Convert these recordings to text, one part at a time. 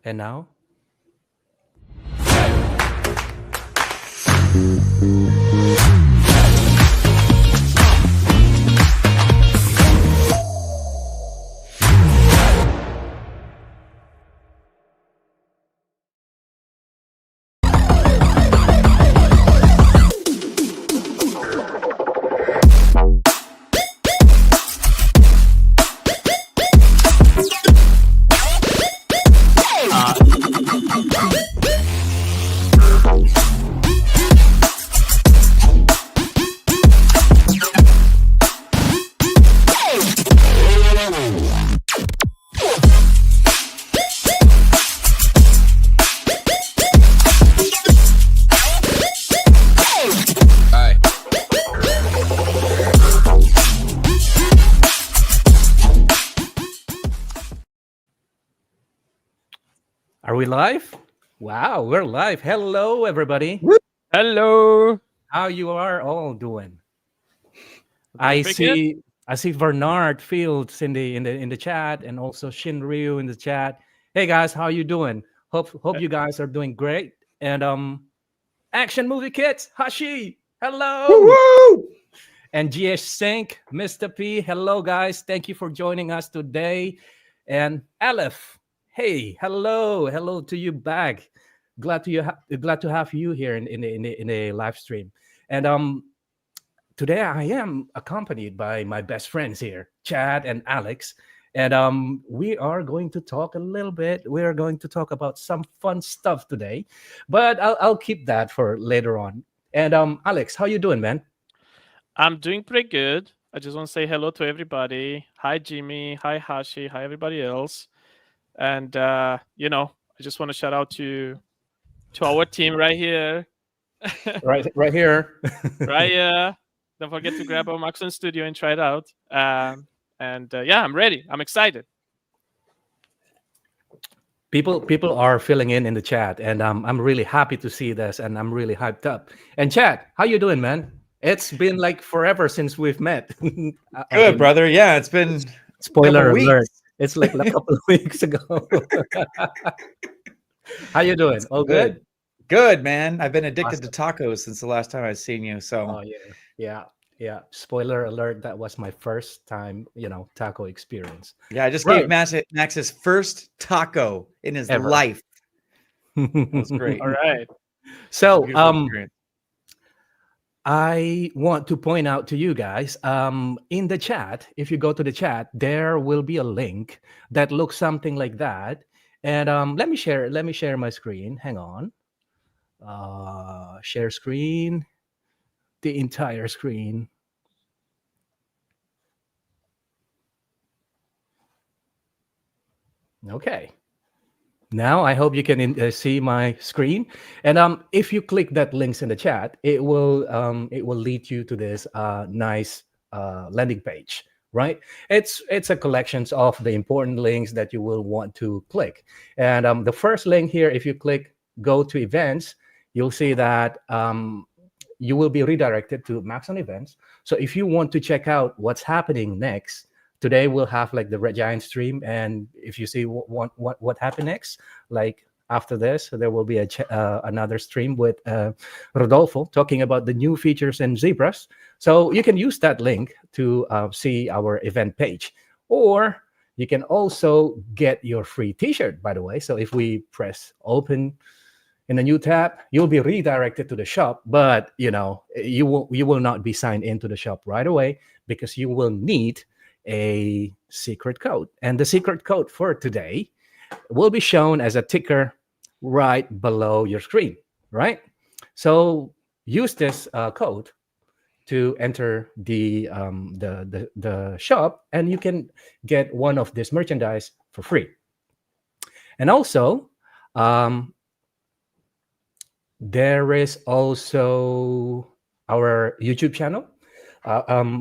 And now, are we live? Wow, we're live. Hello, everybody. Woo! Hello. How you are all doing? Doing I pretty good. see. I see Bernard Fields in the chat, and also Shin Ryu in the chat. Hey guys, how you doing? Hope you guys are doing great. And Action Movie Kids, Hashi, hello. Woo! And GS Sync, Mr. P, hello guys. Thank you for joining us today. And Aleph, hey, hello to you back. Glad to have you here in a live stream. And today I am accompanied by my best friends here, Chad and Alex. And we are going to talk a little bit. We are going to talk about some fun stuff today, but I'll keep that for later on. And Alex, how you doing, man? I'm doing pretty good. I just want to say hello to everybody. Hi, Jimmy. Hi, Hashi. Hi, everybody else. And I just want to shout out to our team right here. Right here. Right here. Don't forget to grab our Maxon Studio and try it out. Yeah, I'm ready. I'm excited. People are filling in the chat, and I'm really happy to see this, and I'm really hyped up. And Chad, how you doing, man? It's been like forever since we've met. Good, brother. Yeah, it's been spoiler couple alert. weeks. It's like a couple of weeks ago. How you doing? All good? Good, man. I've been addicted Awesome. to tacos since the last time I've seen you. So Oh yeah. Spoiler alert. That was my first time, taco experience. yeah, I just Right. gave Max his first taco in his Ever. life. That was great. All right. So Beautiful experience. I want to point out to you guys, in the chat, if you go to the chat, there will be a link that looks something like that. And let me share my screen. Hang on. Share screen, the entire screen. Okay. Now I hope you can see my screen. And if you click that links in the chat, it will lead you to this nice landing page, right? It's a collections of the important links that you will want to click. And the first link here, if you click go to events, you'll see that you will be redirected to Maxon events. So if you want to check out what's happening next, today we'll have like the Red Giant stream, and if you see what happened next, like after this, there will be another stream with Rodolfo talking about the new features in Zebras. So you can use that link to see our event page, or you can also get your free T-shirt. By the way, so if we press open in a new tab, you'll be redirected to the shop, but you will not be signed into the shop right away because you will need a secret code. And the secret code for today will be shown as a ticker right below your screen, right? So use this code to enter the shop, and you can get one of this merchandise for free. And also, there is also our YouTube channel.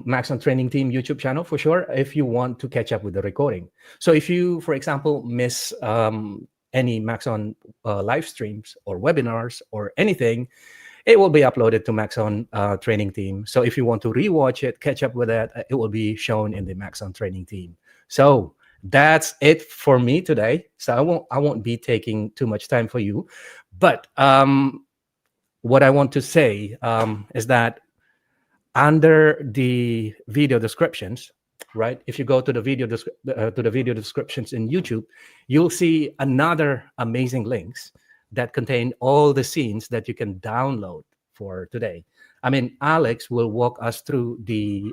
Maxon Training Team YouTube channel for sure, if you want to catch up with the recording. So if you, for example, miss any Maxon live streams or webinars or anything, it will be uploaded to Maxon Training Team. So if you want to rewatch it, catch up with that, it will be shown in the Maxon Training Team. So That's it for me today. So I won't be taking too much time for you. But what I want to say is that under the video descriptions, right? If you go to the video descriptions in YouTube, you'll see another amazing links that contain all the scenes that you can download for today. I mean, Alex will walk us through the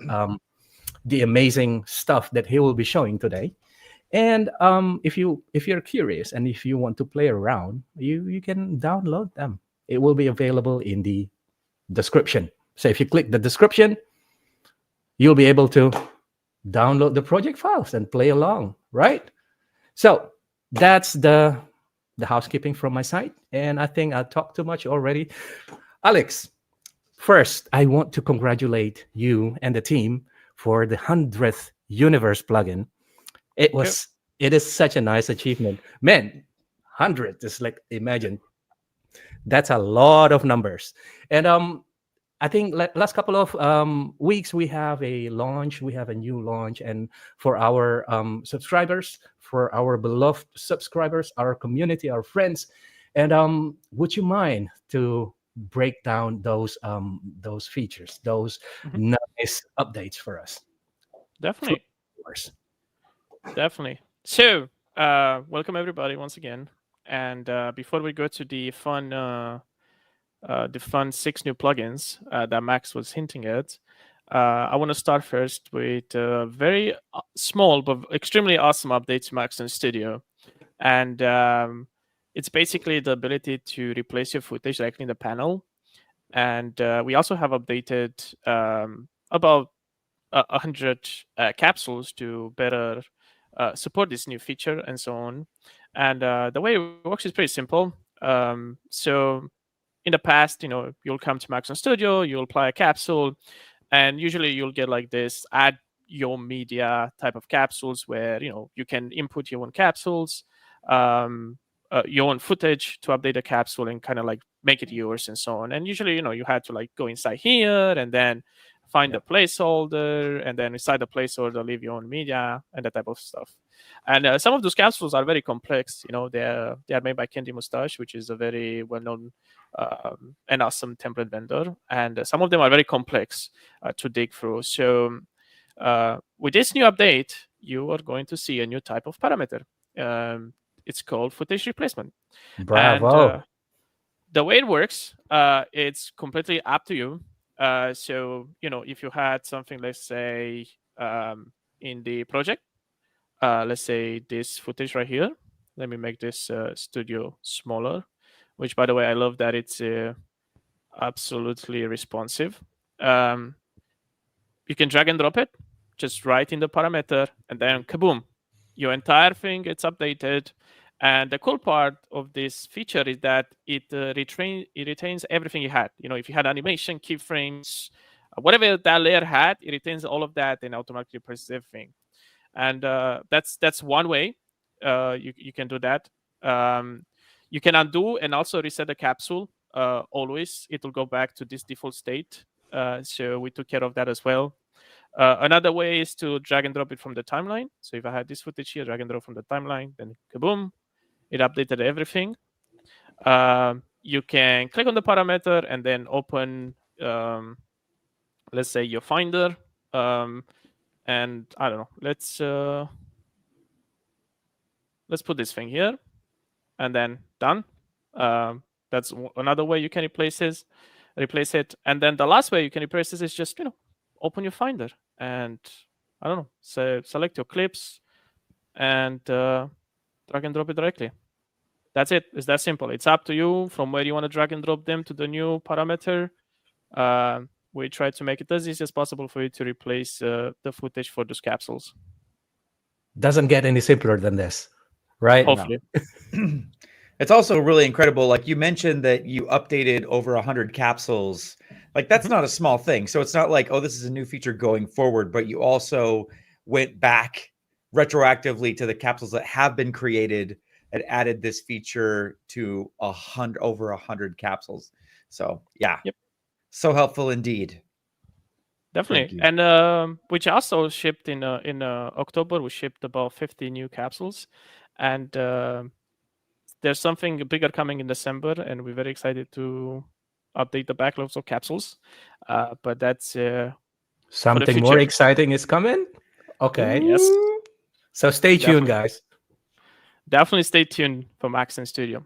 amazing stuff that he will be showing today. And if you're curious and if you want to play around, you can download them. It will be available in the description. So if you click the description, you'll be able to download the project files and play along, right? So that's the housekeeping from my side. And I think I talked too much already. Alex, first, I want to congratulate you and the team for the 100th Universe plugin. It is such a nice achievement. Man, 100 is like, imagine, that's a lot of numbers. And I think last couple of weeks we have a launch. We have a new launch, and for our subscribers, for our beloved subscribers, our community, our friends, and would you mind to break down those features, those nice updates for us? Definitely. Definitely. So, welcome everybody once again. And before we go to the fun 6 new plugins that Max was hinting at, I want to start first with a very small but extremely awesome update to Maxon Studio. And it's basically the ability to replace your footage directly in the panel. And we also have updated about 100 capsules to better support this new feature and so on. And the way it works is pretty simple. So in the past, you'll come to Maxon Studio, you'll apply a capsule, and usually you'll get like this add your media type of capsules where you can input your own capsules, your own footage to update the capsule and kind of like make it yours and so on. And usually you had to like go inside here and then find the placeholder, and then inside the placeholder leave your own media and that type of stuff. And some of those capsules are very complex. They are made by Candy Mustache, which is a very well-known and awesome template vendor, and some of them are very complex to dig through. So with this new update, you are going to see a new type of parameter. It's called footage replacement. Bravo. And the way it works, it's completely up to you. So if you had something, let's say in the project, let's say this footage right here. Let me make this studio smaller, which, by the way, I love that it's absolutely responsive. You can drag and drop it just right in the parameter, and then kaboom, your entire thing gets updated. And the cool part of this feature is that it retains everything you had. If you had animation, keyframes, whatever that layer had, it retains all of that and automatically replaces everything. And that's one way you can do that. You can undo and also reset the capsule. Always, it will go back to this default state. So we took care of that as well. Another way is to drag and drop it from the timeline. So if I had this footage here, drag and drop from the timeline, then kaboom, it updated everything. You can click on the parameter and then open, let's say, your Finder. And I don't know, let's put this thing here, and then done. That's another way you can replace it. And then the last way you can replace this is just open your Finder and I don't know, select your clips and drag and drop it directly. That's it. It's that simple. It's up to you from where you want to drag and drop them to the new parameter. We try to make it as easy as possible for you to replace the footage for those capsules. Doesn't get any simpler than this, right? Hopefully. No. It's also really incredible. Like you mentioned that you updated over 100 capsules. Like that's not a small thing. So it's not like, oh, this is a new feature going forward, but you also went back retroactively to the capsules that have been created and added this feature to over 100 capsules. So yeah, yep. So helpful indeed. Definitely. you. And which also shipped in October. We shipped about 50 new capsules, and there's something bigger coming in December, and we're very excited to update the backlogs of capsules. But that's for the Something more future. exciting is coming. Okay, Yes, so stay tuned, definitely. guys. Definitely stay tuned for Maxon Studio.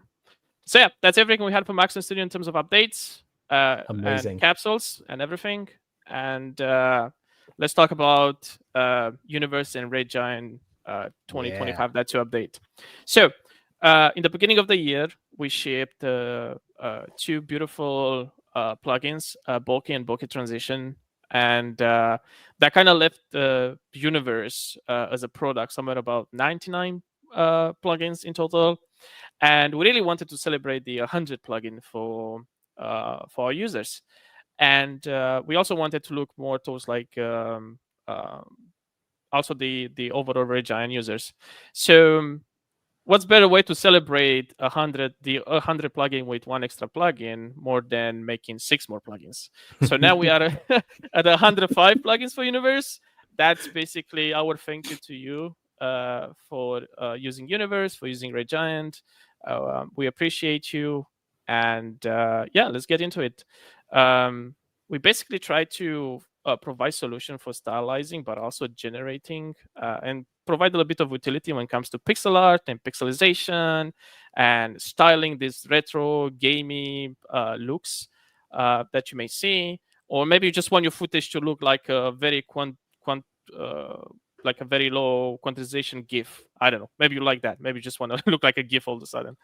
So yeah, that's everything we had for Maxon Studio in terms of updates and Amazing. capsules and everything. And let's talk about Universe and Red Giant 2025. That's your update. So in the beginning of the year, we shipped two beautiful plugins, Bokeh and Bokeh Transition. And that kind of left the Universe as a product somewhere about 99 plugins in total. And we really wanted to celebrate the 100 plugin for our users. And we also wanted to look more towards like also the overall Red Giant users. So what's better way to celebrate 100 plugin with one extra plugin more than making 6 more plugins? So now we are at 105 plugins for Universe. That's basically our thank you to you for using Universe, for using Red Giant. We appreciate you, and yeah, let's get into it. We basically try to provide solution for stylizing, but also generating and provide a little bit of utility when it comes to pixel art and pixelization and styling these retro gamey looks that you may see, or maybe you just want your footage to look like a very like a very low quantization GIF. I don't know. Maybe you like that. Maybe you just want to look like a GIF all of a sudden.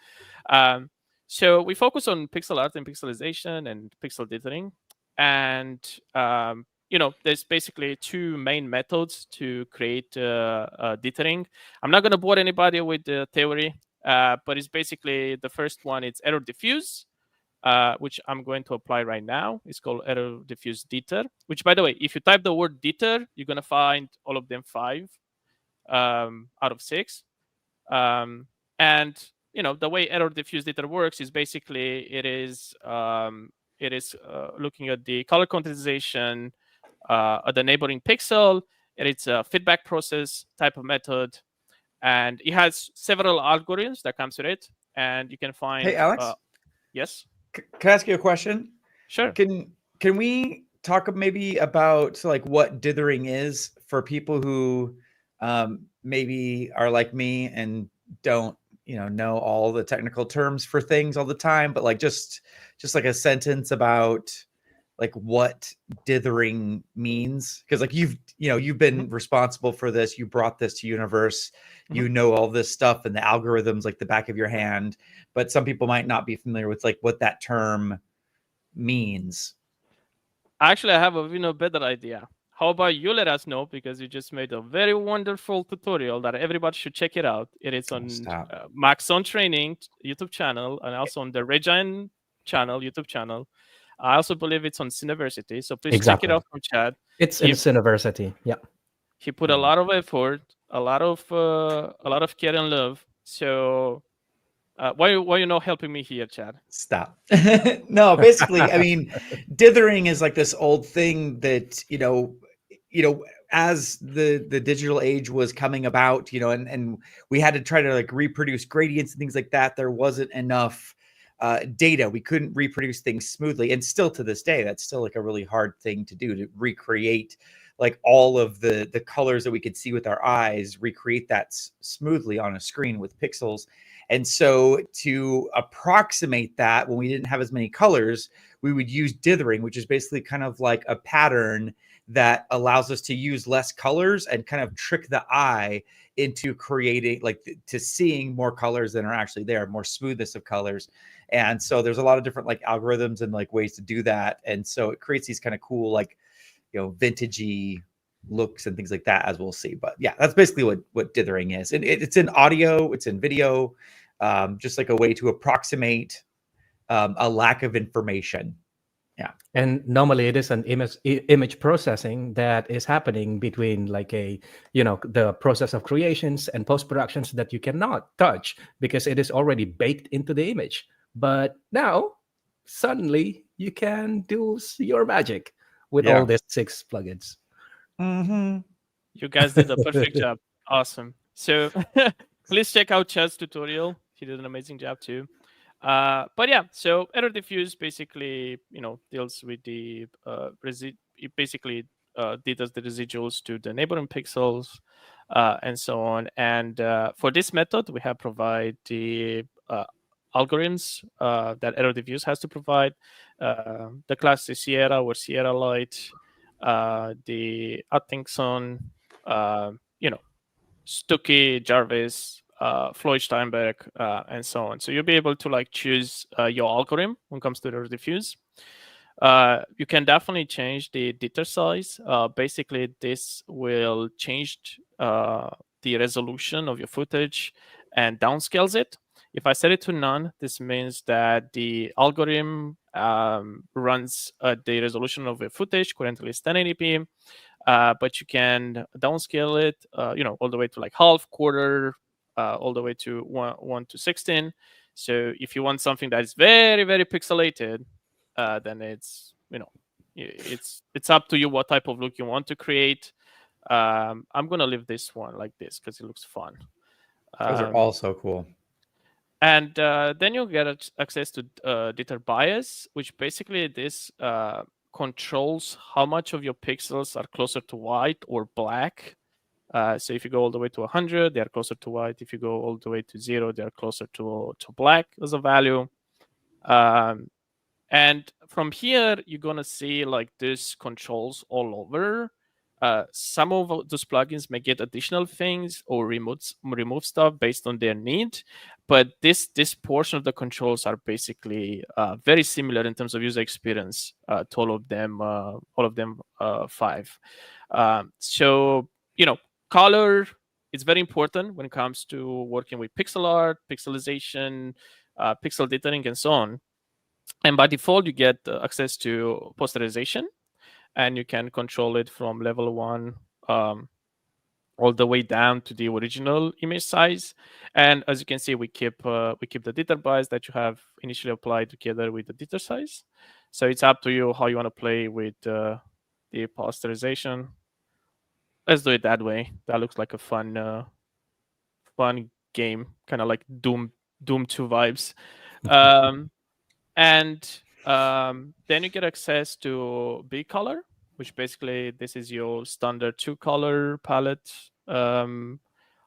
So we focus on pixel art and pixelization and pixel dithering. And there's basically 2 main methods to create dithering. I'm not going to bore anybody with the theory, but it's basically the first one. It's error diffuse, which I'm going to apply right now. It's called error diffuse Dither, which, by the way, if you type the word Dither, you're going to find all of them 5 out of 6. And the way error diffuse Dither works is basically it is looking at the color quantization at the neighboring pixel. It's a feedback process type of method, and it has several algorithms that comes with it. And you can find. Hey, Alex. Yes. Can I ask you a question? Sure. Can we talk maybe about like what dithering is for people who maybe are like me and don't know all the technical terms for things all the time, but like just like a sentence about like what dithering means, because like you've been responsible for this. You brought this to Universe. You know all this stuff and the algorithms like the back of your hand, but some people might not be familiar with like what that term means. Actually, I have a better idea. How about you let us know, because you just made a very wonderful tutorial that everybody should check it out. It is on Maxon Training YouTube channel and also on the Red Giant channel, YouTube channel. I also believe it's on Cineversity, so please check it out from Chad. It's in Cineversity. Yeah. He put a lot of effort, a lot of care and love. So why are you not helping me here, Chad? Stop. No, basically, I mean, dithering is like this old thing that as the digital age was coming about, and we had to try to like reproduce gradients and things like that. There wasn't enough data. We couldn't reproduce things smoothly, and still to this day, that's still like a really hard thing to do, to recreate like all of the colors that we could see with our eyes, recreate that smoothly on a screen with pixels. And so to approximate that, when we didn't have as many colors, we would use dithering, which is basically kind of like a pattern that allows us to use less colors and kind of trick the eye into creating, like, to seeing more colors than are actually there, more smoothness of colors. And so there's a lot of different like algorithms and like ways to do that. And so it creates these kind of cool, like, vintagey looks and things like that, as we'll see. But yeah, that's basically what dithering is. And it's in audio, it's in video, just like a way to approximate a lack of information. Yeah. And normally it is an image processing that is happening between like the process of creations and post-productions that you cannot touch because it is already baked into the image. But now suddenly you can do your magic with Yeah. all these 6 plugins. Mm-hmm. You guys did a perfect job. Awesome. So please check out Chad's tutorial. He did an amazing job too. But yeah, so error diffuse basically, deals with the it basically dithers the residuals to the neighboring pixels and so on. And for this method, we have provide the algorithms that error diffuse has to provide. The class is Sierra or Sierra Light, the Atkinson, Stuckey, Jarvis, Floyd Steinberg, and so on. So you'll be able to choose your algorithm when it comes to the diffuse. You can definitely change the dither size. Basically, this will change the resolution of your footage and downscales it. If I set it to none, this means that the algorithm runs at the resolution of your footage. Currently, it's 1080p. But you can downscale it, all the way to half, quarter, all the way to 1:16. So if you want something that is very, very pixelated, then it's up to you what type of look you want to create. I'm gonna leave this one like this because it looks fun. Those are all so cool. And then you'll get access to Dither Bias, which basically this controls how much of your pixels are closer to white or black. So if you go all the way to 100, they are closer to white. If you go all the way to 0, they are closer to black as a value. And from here, you're going to see this controls all over. Some of those plugins may get additional things or remove stuff based on their need, but this portion of the controls are basically very similar in terms of user experience to all of them 5. So color is very important when it comes to working with pixel art, pixelization, pixel dithering, and so on. And by default, you get access to posterization, and you can control it from level 1 all the way down to the original image size. And as you can see, we keep the dither bias that you have initially applied together with the dither size. So it's up to you how you want to play with the posterization. Let's do it that way. That looks like a fun game, kind of like Doom 2 vibes. And then you get access to B color, which basically this is your standard 2-color palette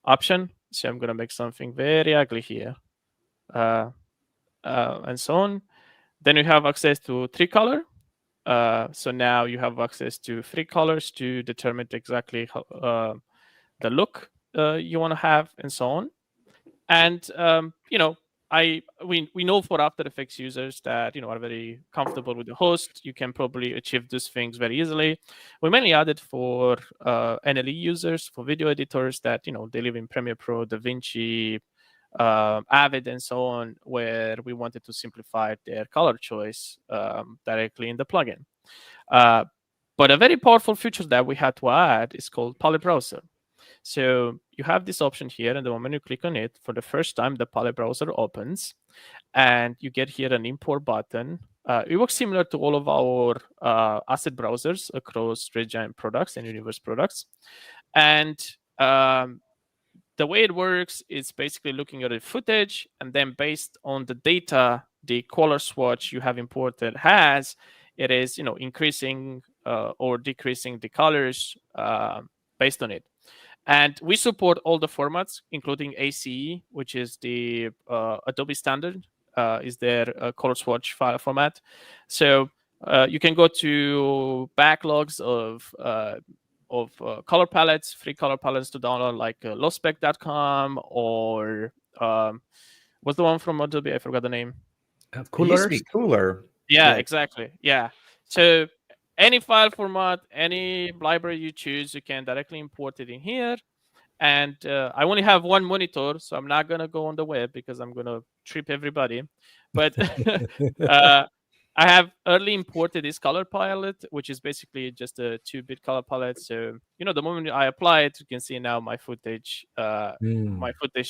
option. So I'm going to make something very ugly here, and so on. Then you have access to 3-color. So now you have access to 3 colors to determine exactly how, the look you want to have, and so on. And we know for After Effects users that are very comfortable with the host, you can probably achieve these things very easily. We mainly added for NLE users, for video editors that they live in Premiere Pro, DaVinci, Avid, and so on, where we wanted to simplify their color choice directly in the plugin. But a very powerful feature that we had to add is called Palette Browser. So you have this option here, and the moment you click on it, for the first time, the palette browser opens, and you get here an import button. It works similar to all of our asset browsers across Red Giant products and Universe products. And the way it works is basically looking at the footage, and then based on the data the color swatch you have imported has, it is increasing or decreasing the colors based on it. And we support all the formats, including ACE, which is the Adobe standard, is their color swatch file format. So you can go to backlogs of color palettes, free color palettes to download, like lowspec.com, or what's the one from Adobe? I forgot the name. It used to be Cooler. Yeah, exactly. Yeah. So any file format, any library you choose, you can directly import it in here. And I only have one monitor, so I'm not going to go on the web because I'm going to trip everybody. But I have early imported this color palette, which is basically just a 2-bit color palette. So, the moment I apply it, you can see now my footage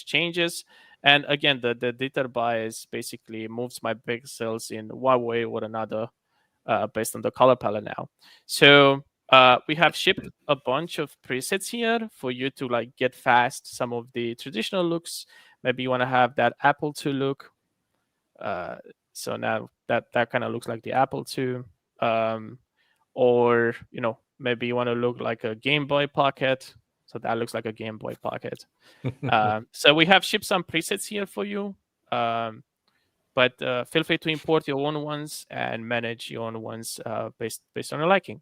changes. And again, the dither bias basically moves my pixels in one way or another. based on the color palette now. So we have shipped a bunch of presets here for you to like get fast some of the traditional looks. Maybe you want to have that Apple II look. So now that kind of looks like the Apple II. Or maybe you want to look like a Game Boy Pocket. So that looks like a Game Boy Pocket. So we have shipped some presets here for you. But feel free to import your own ones and manage your own ones based on your liking.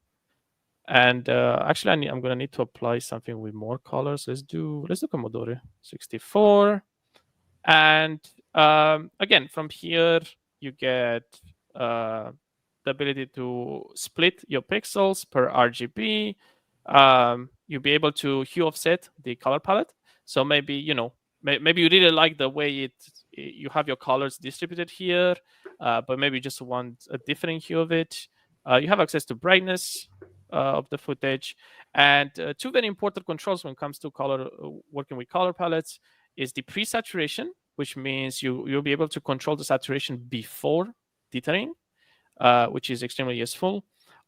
And actually, I'm gonna need to apply something with more colors. Let's do Commodore 64. And again, from here you get the ability to split your pixels per RGB. You'll be able to hue offset the color palette. So maybe maybe you really like the way you have your colors distributed here, but maybe you just want a different hue of it. You have access to brightness of the footage, and two very important controls when it comes to color working with color palettes is the pre-saturation, which means you'll be able to control the saturation before dithering, which is extremely useful,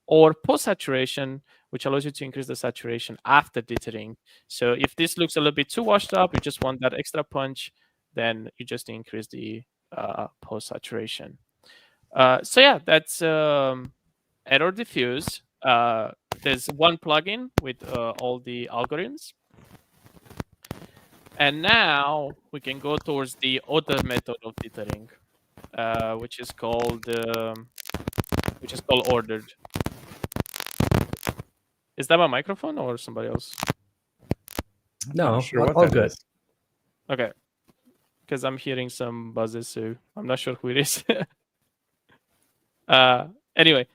or post-saturation, which allows you to increase the saturation after dithering. So if this looks a little bit too washed up, you just want that extra punch, then you just increase the post-saturation. So yeah, that's Error Diffuse. There's one plugin with all the algorithms. And now we can go towards the other method of dithering, which is called ordered. Is that my microphone or somebody else? No, Sure all what that good. is. Okay, because I'm hearing some buzzes, so I'm not sure who it is. Anyway,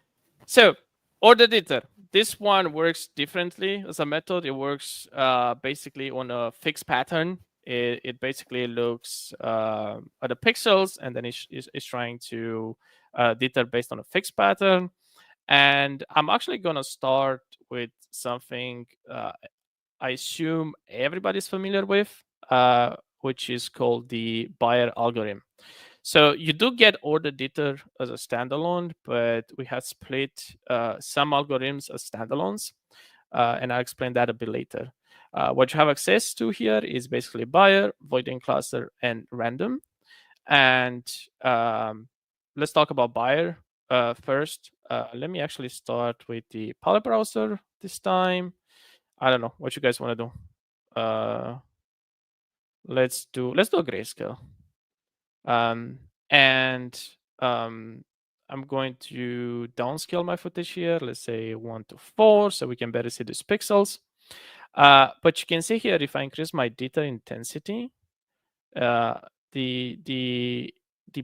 so ordered dither. This one works differently as a method. It works basically on a fixed pattern. It basically looks at the pixels, and then it's trying to dither based on a fixed pattern. And I'm actually going to start with something I assume everybody's familiar with, which is called the Bayer algorithm. So you do get ordered dither as a standalone, but we have split some algorithms as standalones, and I'll explain that a bit later. What you have access to here is basically Bayer, Voiding Cluster, and Random. And let's talk about Bayer first. Let me actually start with the palette browser this time. I don't know what you guys want to do. Let's do a grayscale. And I'm going to downscale my footage here. Let's say 1 to 4, so we can better see these pixels. But you can see here, if I increase my dither intensity, the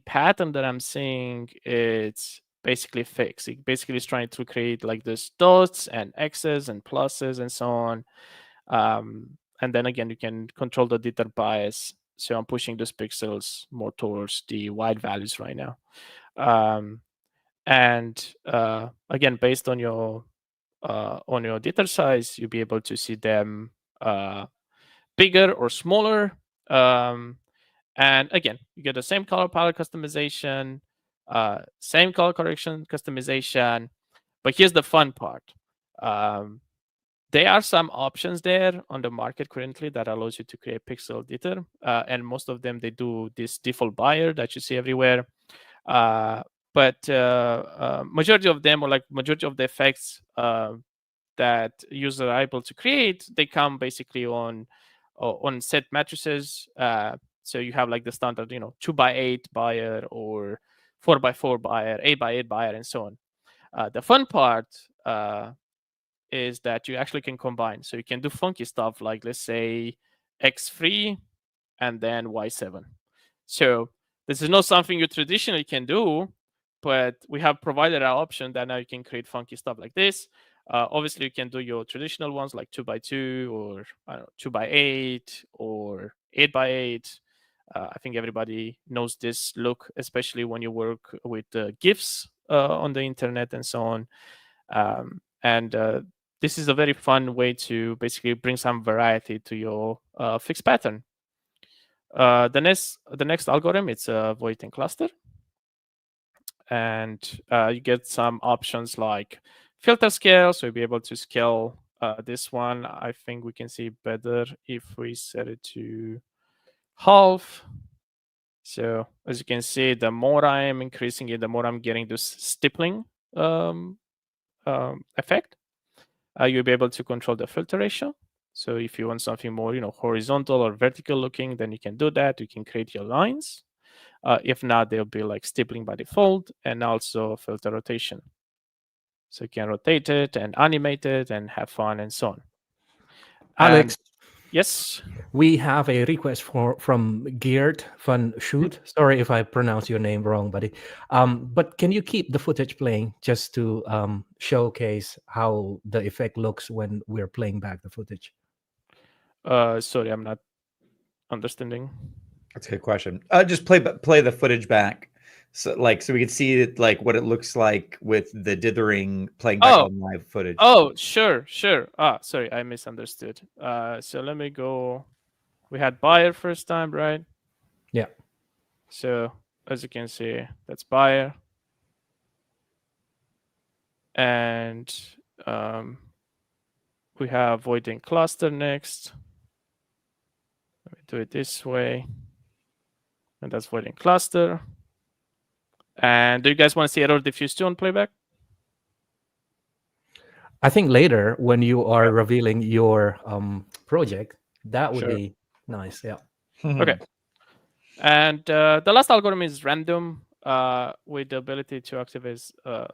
pattern that I'm seeing is basically fixed. It basically is trying to create like this dots and X's and pluses and so on. And then again, you can control the Dither bias. So I'm pushing those pixels more towards the white values right now. And again, based on your Dither size, you'll be able to see them bigger or smaller. And again, you get the same color palette customization, same color correction customization. But here's the fun part. There are some options there on the market currently that allows you to create pixel dither, and most of them, they do this default Bayer that you see everywhere. But majority of them, or like majority of the effects that users are able to create, they come basically on set matrices. So you have like the standard, 2x8 Bayer or 4x4 Bayer, 8x8 Bayer, and so on. The fun part is that you actually can combine. So you can do funky stuff like, let's say, X3 and then Y7. So this is not something you traditionally can do, but we have provided an option that now you can create funky stuff like this. Obviously, you can do your traditional ones like 2x2 or 2x8 or 8x8. I think everybody knows this look, especially when you work with GIFs on the internet and so on. And this is a very fun way to basically bring some variety to your fixed pattern. The next algorithm, it's a Voiding cluster. and you get some options like filter scale, so you'll be able to scale this one. I think we can see better if we set it to half. So as you can see, the more I am increasing it, the more I'm getting this stippling effect. You'll be able to control the filter ratio. So if you want something more, horizontal or vertical looking, then you can do that. You can create your lines. If not, they'll be like stippling by default, and also filter rotation. So you can rotate it and animate it and have fun and so on. Alex, yes, we have a request from Geert van Shoot. Sorry if I pronounce your name wrong, buddy. But can you keep the footage playing just to showcase how the effect looks when we're playing back the footage? Sorry, I'm not understanding. That's a good question. Just play the footage back, so we can see it, like what it looks like with the dithering playing back on live footage. Oh, sure. Sorry, I misunderstood. So let me go. We had buyer first time, right? Yeah. So as you can see, that's buyer, and we have voiding cluster next. Let me do it this way. And that's voiding cluster. And do you guys want to see error diffuse 2 on playback? I think later when you are revealing your project, that would be nice. Yeah. Okay. And the last algorithm is random with the ability to activate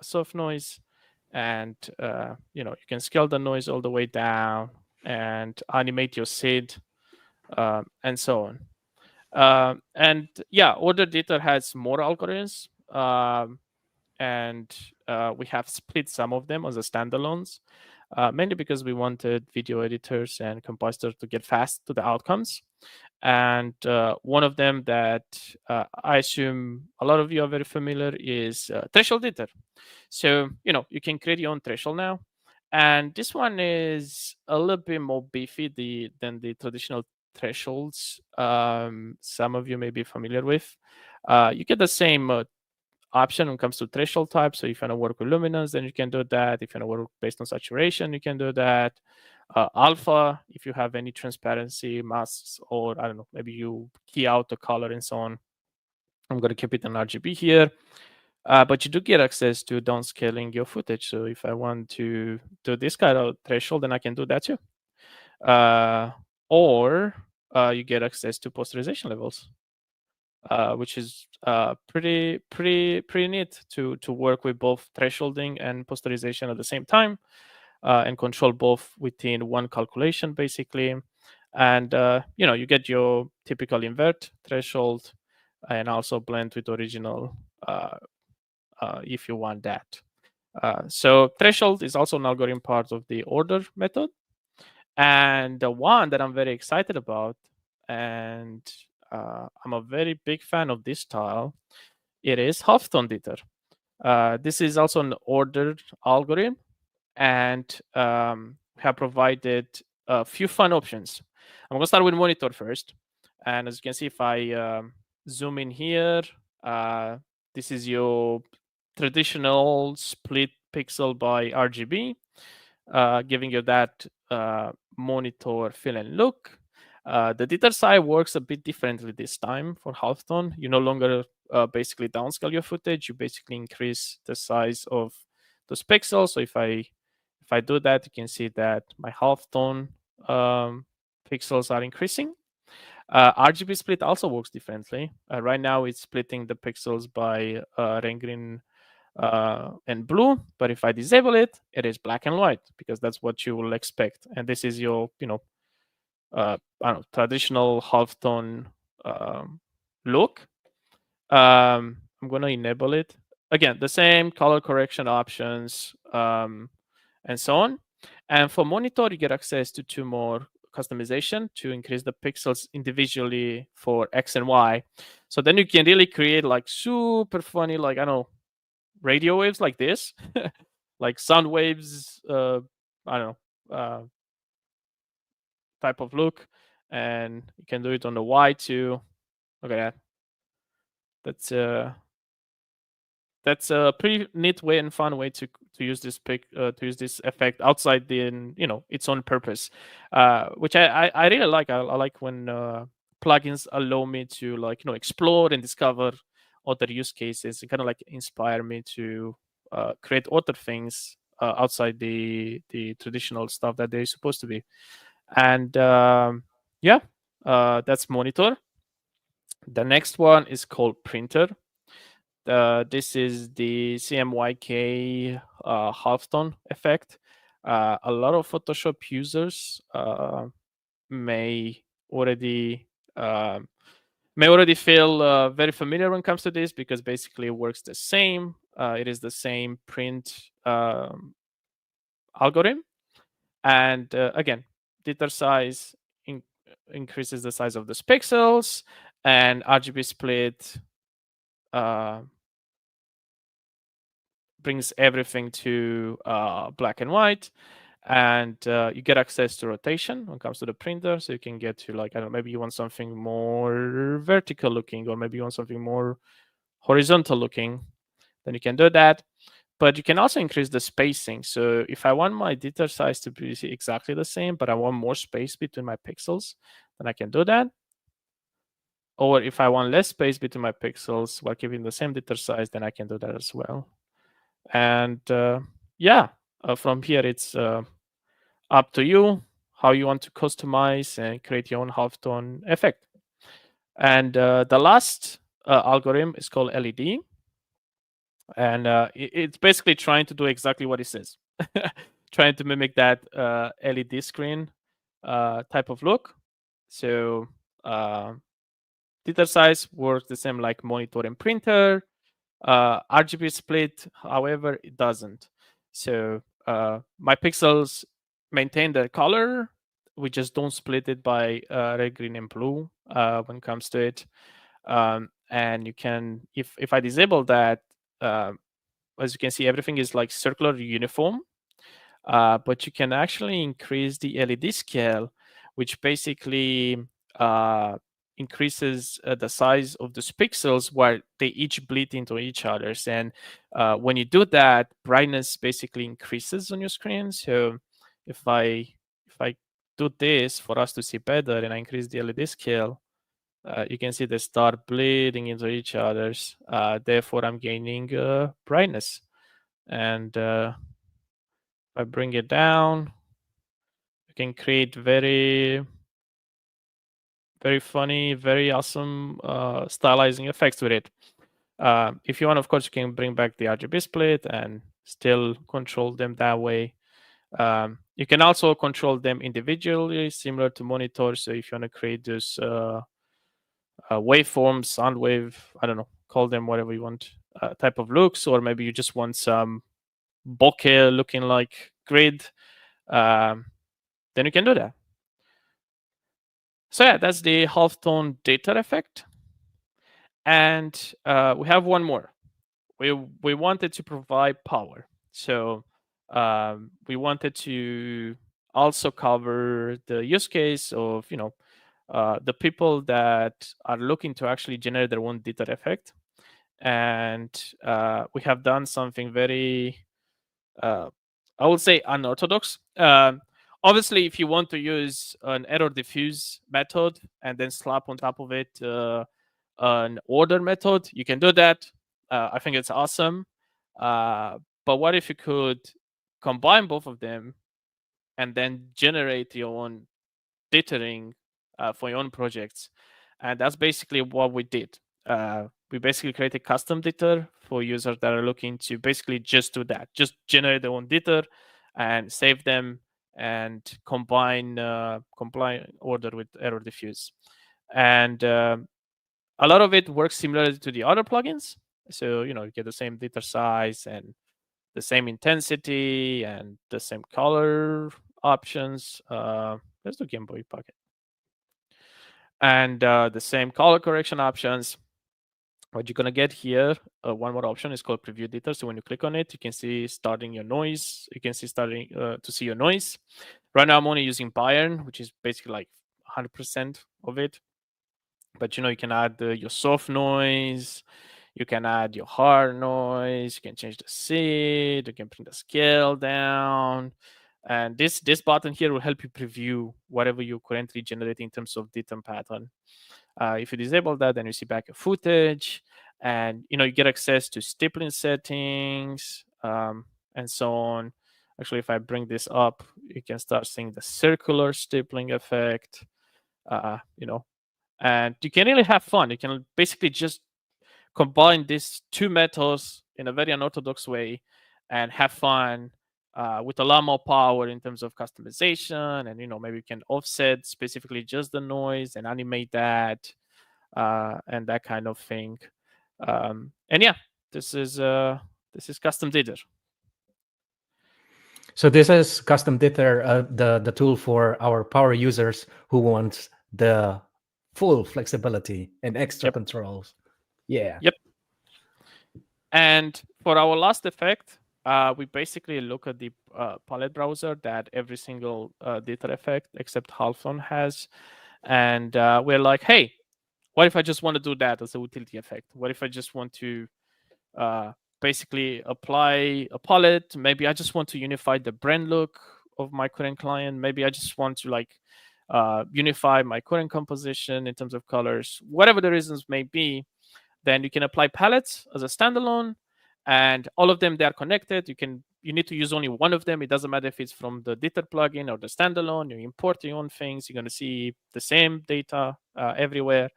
soft noise. And you can scale the noise all the way down and animate your SID and so on. And yeah, Order Dither has more algorithms, and we have split some of them as a standalones, mainly because we wanted video editors and compositors to get fast to the outcomes. And one of them that I assume a lot of you are very familiar is Threshold Dither. So, you can create your own threshold now. And this one is a little bit more beefy than the traditional thresholds some of you may be familiar with. You get the same option when it comes to threshold type. So if you want to work with luminance, then you can do that. If you want to work based on saturation, you can do that. Alpha, if you have any transparency masks, or I don't know, maybe you key out the color and so on. I'm going to keep it in RGB here. But you do get access to downscaling your footage. So if I want to do this kind of threshold, then I can do that too. Or you get access to posterization levels, which is pretty neat to work with both thresholding and posterization at the same time, and control both within one calculation, basically. And you get your typical invert threshold, and also blend with original if you want that. So threshold is also an algorithm part of the order method. And the one that I'm very excited about, and I'm a very big fan of this style, it is Halftone Dither. This is also an ordered algorithm, and have provided a few fun options. I'm going to start with monitor first. And as you can see, if I zoom in here, this is your traditional split pixel by RGB, giving you that monitor feel and look. The Dither Size works a bit differently this time for Halftone. You no longer basically downscale your footage. You basically increase the size of those pixels. So if I do that, you can see that my Halftone pixels are increasing. RGB split also works differently. Right now, it's splitting the pixels by red, green, and blue. But if I disable it, it is black and white, because that's what you will expect. And this is your, I don't know, traditional halftone look. I'm going to enable it. Again, the same color correction options and so on. And for monitor, you get access to 2 more customization to increase the pixels individually for X and Y. So then you can really create like super funny, like, I don't know, radio waves like this, like sound waves, I don't know, type of look. And you can do it on the Y too. Look at that. that's a pretty neat way and fun way to use this effect outside the its own purpose, which I really like. I like when plugins allow me to explore and discover other use cases and kind of like inspire me to create other things outside the traditional stuff that they're supposed to be. And yeah, that's monitor. The next one is called printer. This is the CMYK halftone effect. A lot of Photoshop users may already feel very familiar when it comes to this, because basically it works the same. It is the same print algorithm, and again, Dither size increases the size of those pixels, and RGB split brings everything to black and white, and you get access to rotation when it comes to the printer, so you can get to, like, I don't know, maybe you want something more vertical looking, or maybe you want something more horizontal looking, then you can do that. But you can also increase the spacing. So if I want my Dither size to be exactly the same, but I want more space between my pixels, then I can do that. Or if I want less space between my pixels while keeping the same Dither size, then I can do that as well. And yeah, from here it's up to you how you want to customize and create your own halftone effect. And the last algorithm is called LED. And it's basically trying to do exactly what it says, trying to mimic that LED screen type of look. So Dither size works the same like monitor and printer. RGB split, however, it doesn't. So my pixels maintain their color. We just don't split it by red, green, and blue when it comes to it. And you can, if I disable that, as you can see, everything is like circular uniform. But you can actually increase the LED scale, which basically increases the size of those pixels while they each bleed into each other. And when you do that, brightness basically increases on your screen. So if I do this for us to see better, and I increase the LED scale, you can see they start bleeding into each other's. Therefore, I'm gaining brightness. And if I bring it down, you can create very, very funny, very awesome stylizing effects with it. If you want, of course, you can bring back the RGB split and still control them that way. You can also control them individually, similar to monitors. So if you want to create this waveforms, sound wave, I don't know, call them whatever you want, type of looks, or maybe you just want some bokeh looking like grid, then you can do that. So yeah, that's the halftone Dither effect. And we have one more. We wanted to provide power. So we wanted to also cover the use case of, the people that are looking to actually generate their own Dither effect. And we have done something very, I would say, unorthodox. Obviously, if you want to use an error diffuse method and then slap on top of it an order method, you can do that. I think it's awesome. But what if you could combine both of them and then generate your own dithering for your own projects? And that's basically what we did. We basically created Custom Dither for users that are looking to basically just do that, just generate their own Dither and save them and combine order with error diffuse. And a lot of it works similarly to the other plugins. So, you get the same Dither size and the same intensity and the same color options. Let's do Game Boy Pocket. And the same color correction options. What you're going to get here, one more option is called Preview Dither. So when you click on it, you can see starting your noise. You can see starting to see your noise. Right now, I'm only using Bayern, which is basically like 100% of it. But you can add your soft noise. You can add your hard noise, you can change the seed, you can bring the scale down. And this button here will help you preview whatever you're currently generating in terms of dither pattern. If you disable that, then you see back your footage, and you get access to stippling settings, and so on. Actually, if I bring this up, you can start seeing the circular stippling effect. And you can really have fun. You can basically just combine these two methods in a very unorthodox way and have fun with a lot more power in terms of customization. And maybe you can offset specifically just the noise and animate that and that kind of thing. And yeah, this is Custom Dither. So this is Custom Dither, the tool for our power users who want the full flexibility and extra controls. Yeah. Yep. And for our last effect, we basically look at the palette browser that every single Dither effect except Halftone has. And we're like, hey, what if I just want to do that as a utility effect? What if I just want to basically apply a palette? Maybe I just want to unify the brand look of my current client. Maybe I just want to unify my current composition in terms of colors. Whatever the reasons may be, then you can apply palettes as a standalone, and all of them, they are connected. You need to use only one of them. It doesn't matter if it's from the Dither plugin or the standalone. You import your own things. You're going to see the same data everywhere.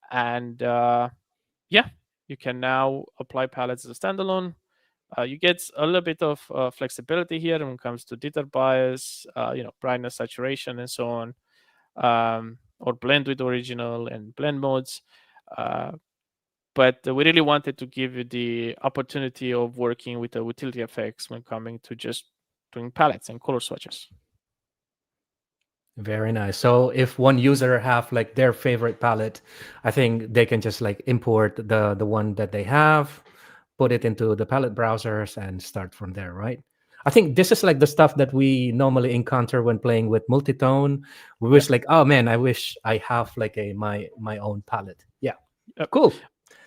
And yeah, you can now apply palettes as a standalone. You get a little bit of flexibility here when it comes to Dither bias, brightness, saturation, and so on, or blend with original and blend modes. But we really wanted to give you the opportunity of working with the utility effects when coming to just doing palettes and color swatches. Very nice. So if one user have like their favorite palette, I think they can just like import the one that they have, put it into the palette browsers and start from there, right? I think this is like the stuff that we normally encounter when playing with multitone. We wish like, oh man, I wish I have like my own palette. Yeah, cool.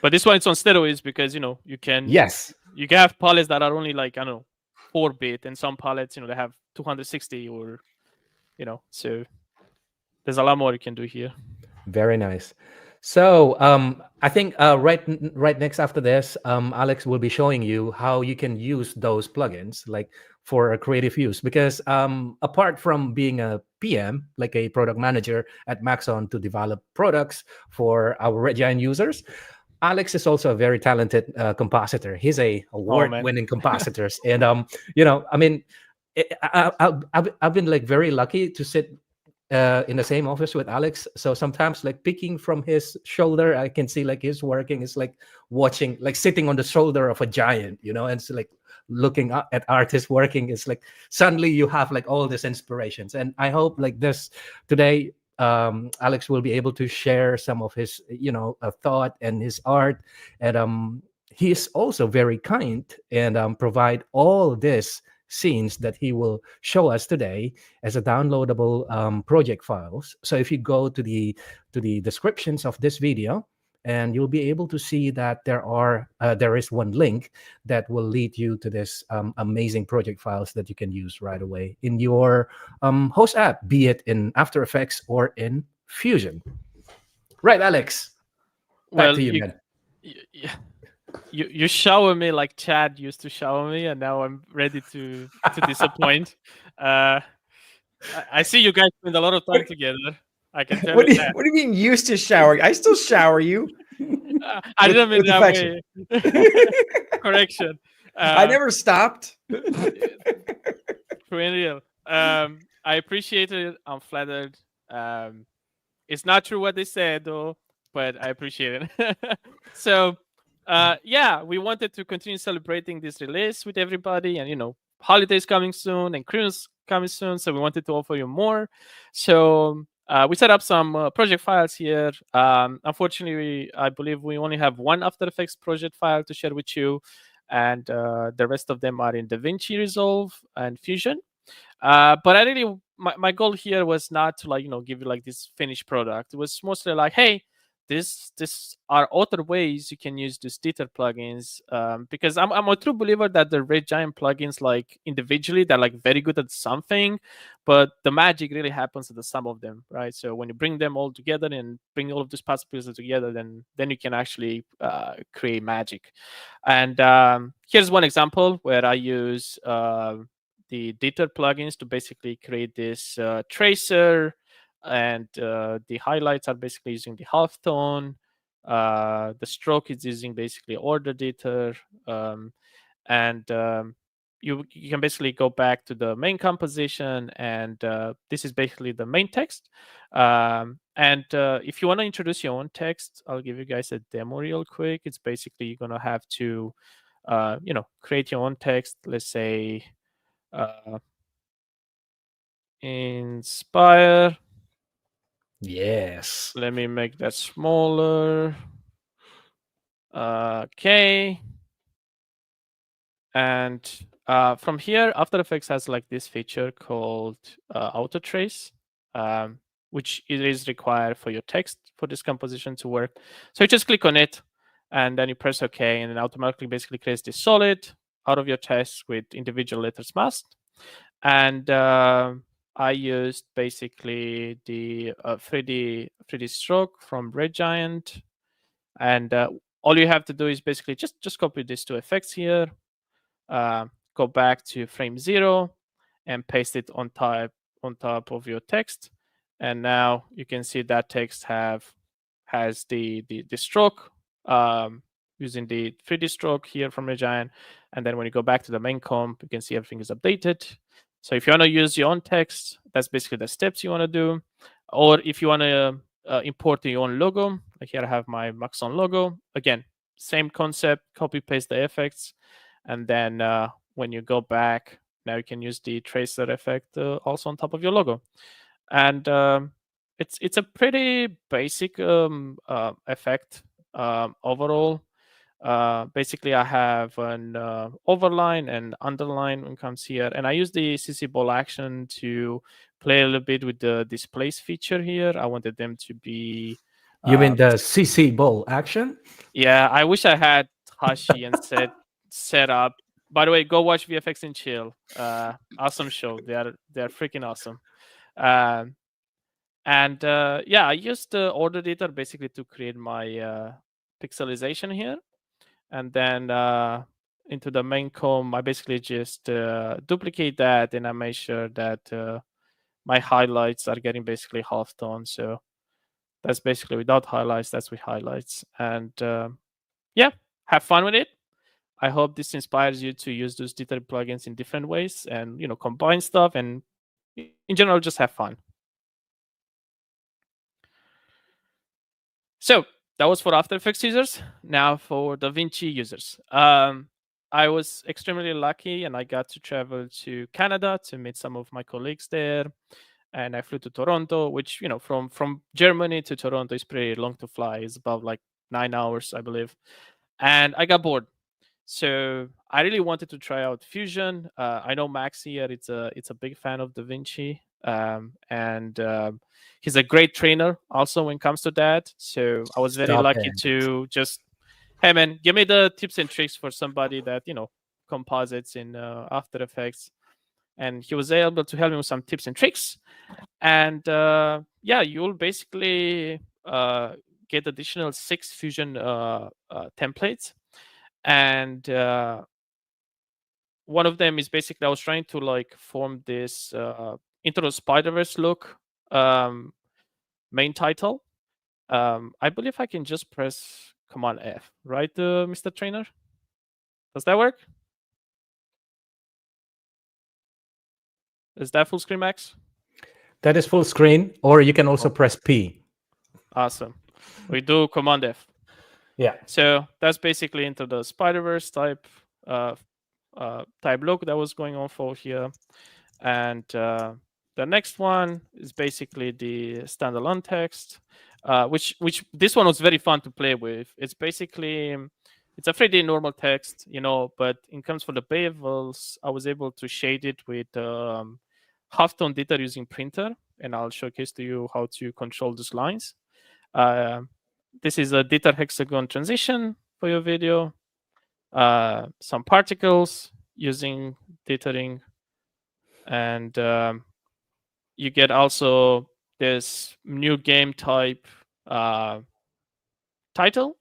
But this one is on steroids because you can have palettes that are only like 4-bit, and some palettes they have 260 or so there's a lot more you can do here. Very nice. So I think right next after this, Alex will be showing you how you can use those plugins like for a creative use. Because apart from being a PM, like a product manager at Maxon to develop products for our Regiant users, Alex is also a very talented compositor. He's a award-winning compositor, and I mean, I've been like very lucky to sit in the same office with Alex. So sometimes like picking from his shoulder, I can see like his working is like watching, like sitting on the shoulder of a giant, and it's like looking at artists working. It's like suddenly you have like all these inspirations. And I hope like this today, Alex will be able to share some of his, thought and his art. And he is also very kind and provide all this scenes that he will show us today as a downloadable project files. So if you go to the descriptions of this video, and you'll be able to see that there is one link that will lead you to this amazing project files that you can use right away in your host app, be it in After Effects or in Fusion. Right, Alex? Back to you, man. You shower me like Chad used to shower me, and now I'm ready to disappoint. I see you guys spend a lot of time together. I can tell what you what do you mean used to shower? I still shower you. I didn't mean that way. Correction. I never stopped. For real. I appreciate it. I'm flattered. It's not true what they said though, but I appreciate it. So we wanted to continue celebrating this release with everybody, and holidays coming soon and Christmas coming soon, so we wanted to offer you more. So we set up some project files here. Unfortunately, I believe we only have one After Effects project file to share with you, and the rest of them are in DaVinciResolve and Fusion. But I really, my goal here was not to give you like this finished product. It was mostly like, hey, this are other ways you can use these Dither plugins, because I'm a true believer that the Red Giant plugins, like individually, they're like very good at something, but the magic really happens at the sum of them, right? So when you bring them all together and bring all of these possibilities together, then you can actually create magic. And here's one example where I use the Dither plugins to basically create this tracer. And the highlights are basically using the halftone. The stroke is using basically order Dither. And you can basically go back to the main composition, and this is basically the main text. And if you want to introduce your own text, I'll give you guys a demo real quick. It's basically you're gonna have to create your own text. Let's say inspire. Yes. Let me make that smaller. Okay. And from here, After Effects has like this feature called Autotrace, which is required for your text for this composition to work. So you just click on it, and then you press OK, and it automatically basically creates this solid out of your text with individual letters masked. And I used basically the 3D stroke from Red Giant, and all you have to do is basically just copy these two effects here, go back to frame 0, and paste it on top of your text. And now you can see that text has the stroke using the 3D stroke here from Red Giant. And then when you go back to the main comp, you can see everything is updated. So if you want to use your own text, that's basically the steps you want to do. Or if you want to import your own logo, like here I have my Maxon logo. Again, same concept, copy paste the effects, and then when you go back, now you can use the tracer effect also on top of your logo. And it's a pretty basic effect overall. Basically, I have an overline and underline when it comes here, and I use the CC ball action to play a little bit with the displace feature here. I wanted them to be. You mean the CC ball action? Yeah, I wish I had Hashi and set up. By the way, go watch VFX and Chill. Awesome show. They're freaking awesome. And yeah, I used the order Dither basically to create my pixelization here. And then into the main comb, I basically just duplicate that, and I make sure that my highlights are getting basically halftone. So that's basically without highlights, that's with highlights. And yeah, have fun with it. I hope this inspires you to use those Dither plugins in different ways and combine stuff, and in general just have fun. So that was for After Effects users. Now for DaVinci users. I was extremely lucky, and I got to travel to Canada to meet some of my colleagues there. And I flew to Toronto, which from Germany to Toronto is pretty long to fly. It's about like 9 hours, I believe. And I got bored, so I really wanted to try out Fusion. I know Max here; it's a big fan of DaVinci, and he's a great trainer also when it comes to that. So I was very lucky to just, hey man, give me the tips and tricks for somebody that composites in After Effects, and he was able to help me with some tips and tricks. And yeah, you'll basically get additional 6 Fusion templates. And one of them is basically I was trying to like form this Into the Spider-Verse look main title. I believe I can just press Command F, right, Mr. Trainer? Does that work? Is that full screen, Max? That is full screen, or you can also press P. Awesome. We do Command F. Yeah. So that's basically Into the Spider-Verse type look that was going on for here. And the next one is basically the standalone text, which this one was very fun to play with. It's basically it's a 3D normal text, but in terms for the bevels, I was able to shade it with Halftone Dither using printer, and I'll showcase to you how to control these lines. this is a Dither hexagon transition for your video. Some particles using dithering, and you get also this new game type title,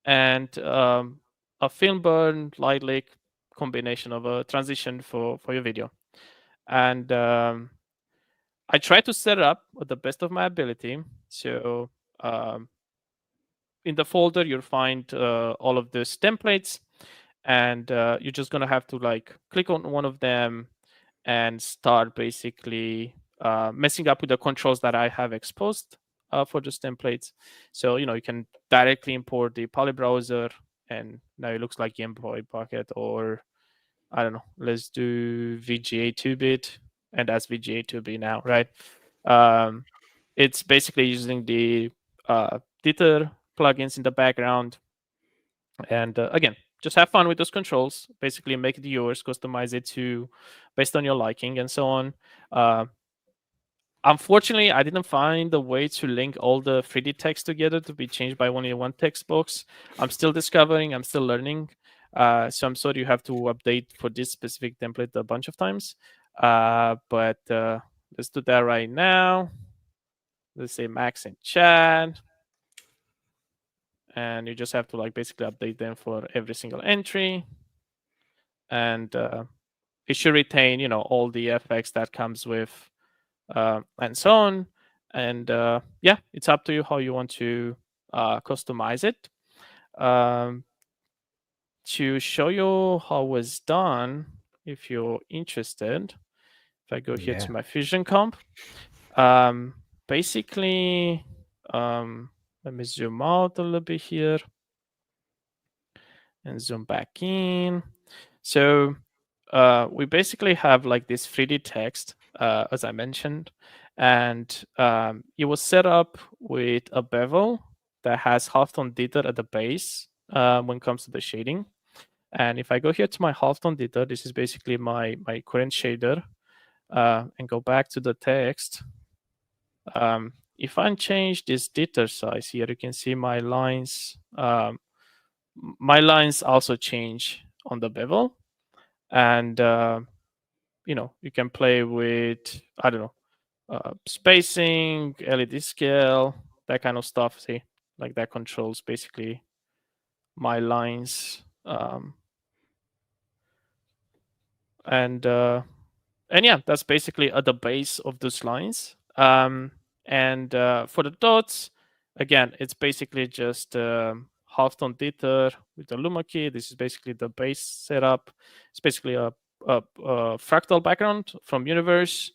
and a film burn light leak combination of a transition for your video. And I try to set it up with the best of my ability. So in the folder, you'll find all of these templates, and you're just gonna have to like click on one of them and start basically messing up with the controls that I have exposed for those templates. So you can directly import the poly browser, and now it looks like Game Boy Pocket, or I don't know, let's do VGA 2-bit, and that's VGA 2-bit now, right? It's basically using the Dither plugins in the background. And again, just have fun with those controls. Basically, make it yours, customize it to based on your liking and so on. Unfortunately, I didn't find a way to link all the 3D text together to be changed by only one text box. I'm still discovering, I'm still learning. So I'm sorry you have to update for this specific template a bunch of times. But let's do that right now. Let's say Max in chat. And you just have to like basically update them for every single entry. And it should retain, all the effects that comes with and so on. And yeah, it's up to you how you want to customize it. To show you how it was done, if you're interested, if I go here to my Fusion comp, basically, let me zoom out a little bit here and zoom back in. So we basically have like this 3D text, as I mentioned, and it was set up with a bevel that has Halftone Dither at the base when it comes to the shading. And if I go here to my Halftone Dither, this is basically my current shader, and go back to the text. If I change this Dither size here, you can see my lines. My lines also change on the bevel, and you can play with, I don't know, spacing, LED scale, that kind of stuff. See, like that controls basically my lines, and yeah, that's basically at the base of those lines. And for the dots, again, it's basically just Halftone Dither with the Luma key. This is basically the base setup. It's basically a fractal background from Universe,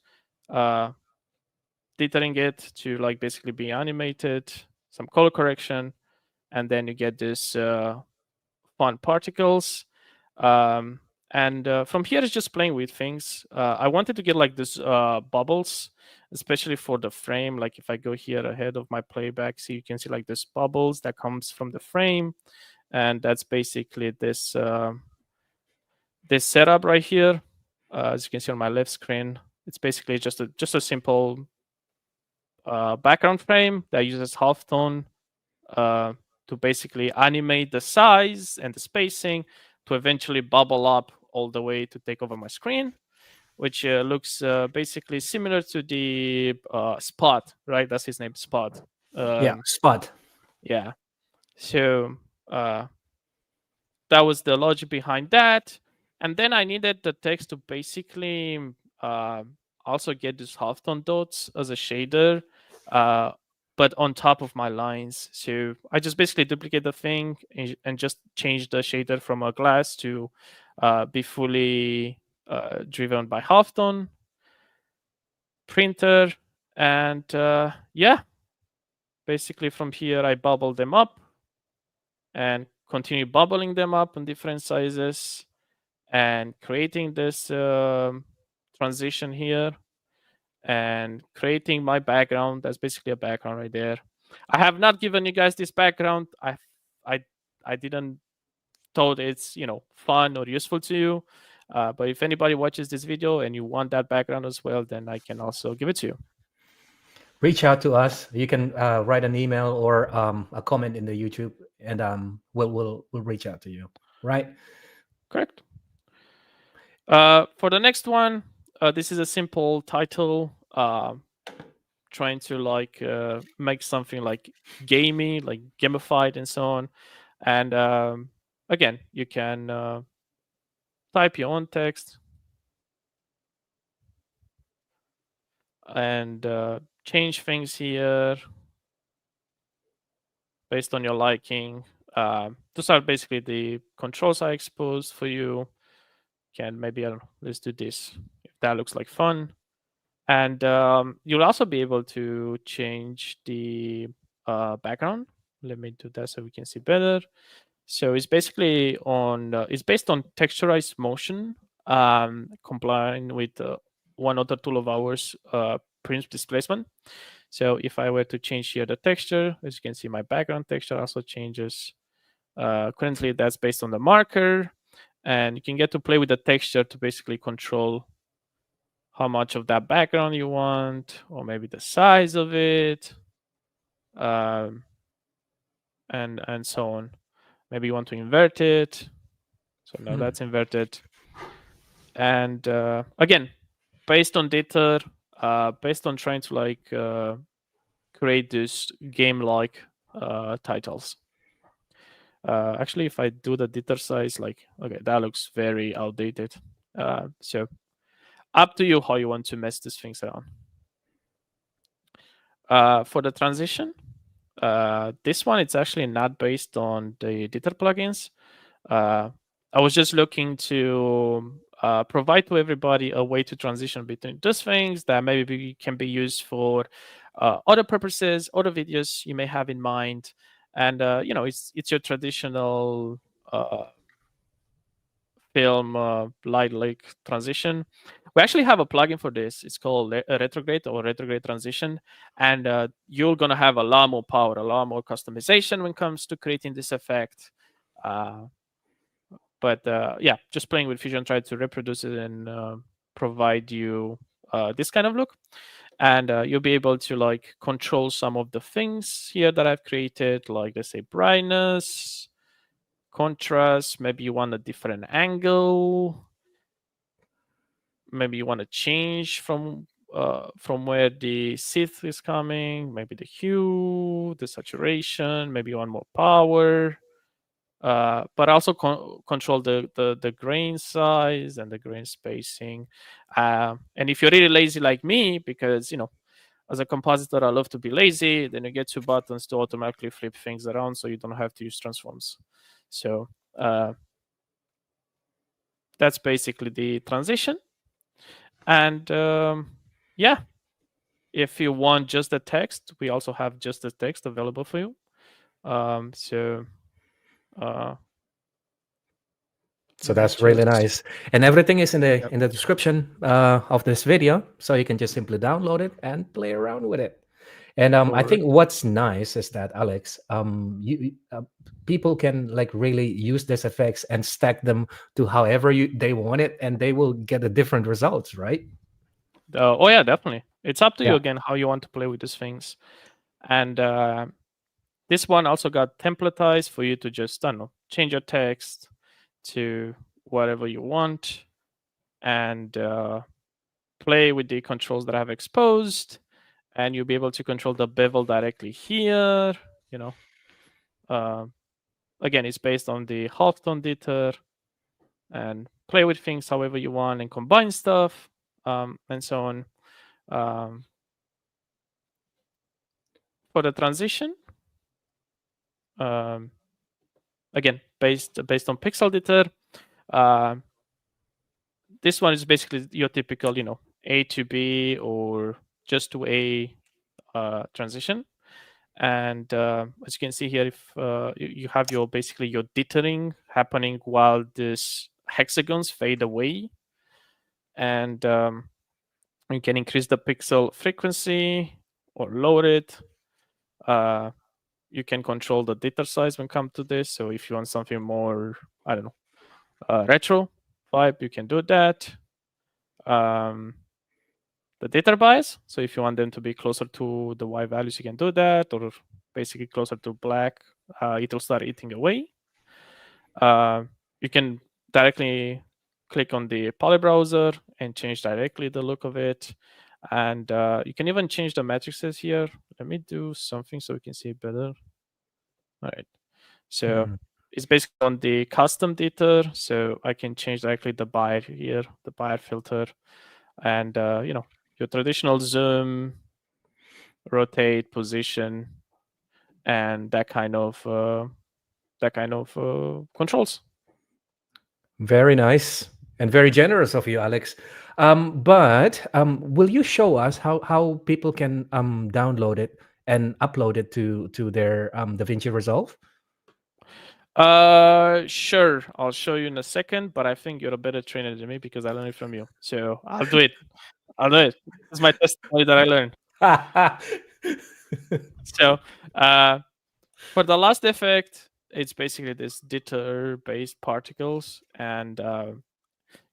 dithering it to like basically be animated, some color correction, and then you get this fun particles. And from here, it's just playing with things. I wanted to get like this bubbles, especially for the frame. Like if I go here ahead of my playback, so you can see like this bubbles that comes from the frame, and that's basically this this setup right here. As you can see on my left screen, it's basically just a simple background frame that uses halftone to basically animate the size and the spacing to eventually bubble up all the way to take over my screen, which looks basically similar to the Spot, right? That's his name, Spot. Yeah, Spot. Yeah. So that was the logic behind that. And then I needed the text to basically also get these halftone dots as a shader, but on top of my lines. So I just basically duplicate the thing and just change the shader from a glass to be fully driven by halftone printer. And yeah, basically from here I bubble them up and continue bubbling them up in different sizes and creating this transition here and creating my background. That's basically a background right there. I have not given you guys this background. I didn't thought it's fun or useful to you. But if anybody watches this video and you want that background as well, then I can also give it to you. reach out to us. You can write an email or a comment in the YouTube, and we'll reach out to you. Right? Correct. For the next one, this is a simple title. Trying to like make something like gamey, like gamified and so on. And again, you can type your own text and change things here based on your liking. Those are basically the controls I exposed for you. Can maybe let's do this. If that looks like fun. And you'll also be able to change the background. Let me do that so we can see better. So it's basically on it's based on texturized motion, combined with one other tool of ours, print displacement. So if I were to change here the texture, as you can see, my background texture also changes. Currently, that's based on the marker, and you can get to play with the texture to basically control how much of that background you want, or maybe the size of it, and so on. Maybe you want to invert it. So now that's inverted. And again, based on Dither, based on trying to like create this game-like titles. Actually, if I do the Dither size, like, okay, that looks very outdated. So up to you how you want to mess these things around. For the transition, this one, it's actually not based on the Dither plugins. I was just looking to provide to everybody a way to transition between those things that maybe can be used for other purposes, other videos you may have in mind. And, you know, it's your traditional film LightLeakTransition. We actually have a plugin for this. It's called Retrograde or Retrograde Transition. And you're going to have a lot more power, a lot more customization when it comes to creating this effect. But yeah, just playing with Fusion, try to reproduce it and provide you this kind of look. And you'll be able to like control some of the things here that I've created, like let's say brightness, contrast. Maybe you want a different angle. Maybe you want to change from where the synth is coming. Maybe the hue, the saturation. Maybe you want more power. But also control the grain size and the grain spacing. And if you're really lazy like me, because you know, as a compositor, I love to be lazy, then you get two buttons to automatically flip things around, so you don't have to use transforms. So that's basically the transition. And yeah, if you want just the text, we also have just the text available for you. So that's really nice, and everything is in the description of this video, so you can just simply download it and play around with it. And I think what's nice is that, Alex, people can like really use these effects and stack them to however they want it, and they will get a different results, right? Oh yeah, definitely. It's up to you again how you want to play with these things. And this one also got templatized for you to just, I don't know, change your text to whatever you want and play with the controls that I have exposed. And you'll be able to control the bevel directly here. You know, again, it's based on the Halftone Dither, and play with things however you want and combine stuff and so on. For the transition, again, based on Pixel Dither. This one is basically your typical, you know, A to B or just to A transition. And as you can see here, if you have your basically your dithering happening while these hexagons fade away, and you can increase the pixel frequency or lower it. You can control the Dither size when it comes to this. So if you want something more, I don't know, retro vibe, you can do that. Dither bias. So if you want them to be closer to the white values, you can do that, or basically closer to black, it'll start eating away. You can directly click on the poly browser and change directly the look of it. And you can even change the matrices here. Let me do something so we can see it better. All right. So it's basically on the custom Dither. So I can change directly the Bias here, the Bias filter, and your traditional zoom, rotate, position, and that kind of controls. Very nice and very generous of you, Alex. But will you show us how people can download it and upload it to their DaVinci Resolve? Sure. I'll show you in a second, but I think you're a better trainer than me because I learned it from you. So I'll do it. I'll do it. This is my testimony that I learned. So for the last effect, it's basically this Dither-based particles, and you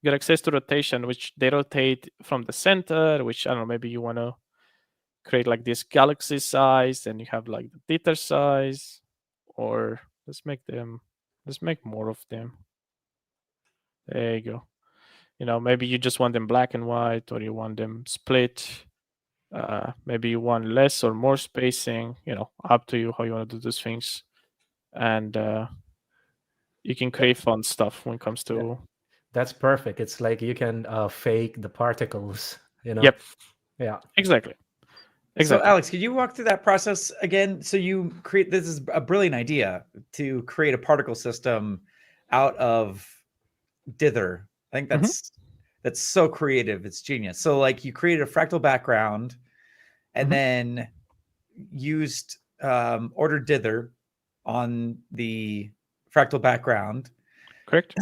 get access to rotation, which they rotate from the center, which I don't know, maybe you want to create like this galaxy size, and you have like the Dither size, or let's make more of them. There you go. Maybe you just want them black and white, or you want them split. Maybe you want less or more spacing, up to you how you want to do these things. And you can create fun stuff when it comes to. That's perfect. It's like you can fake the particles, Yep. Yeah. Exactly. So Alex, could you walk through that process again? So you create, this is a brilliant idea to create a particle system out of Dither. I think that's so creative. It's genius. So like you created a fractal background and then used ordered Dither on the fractal background. Correct.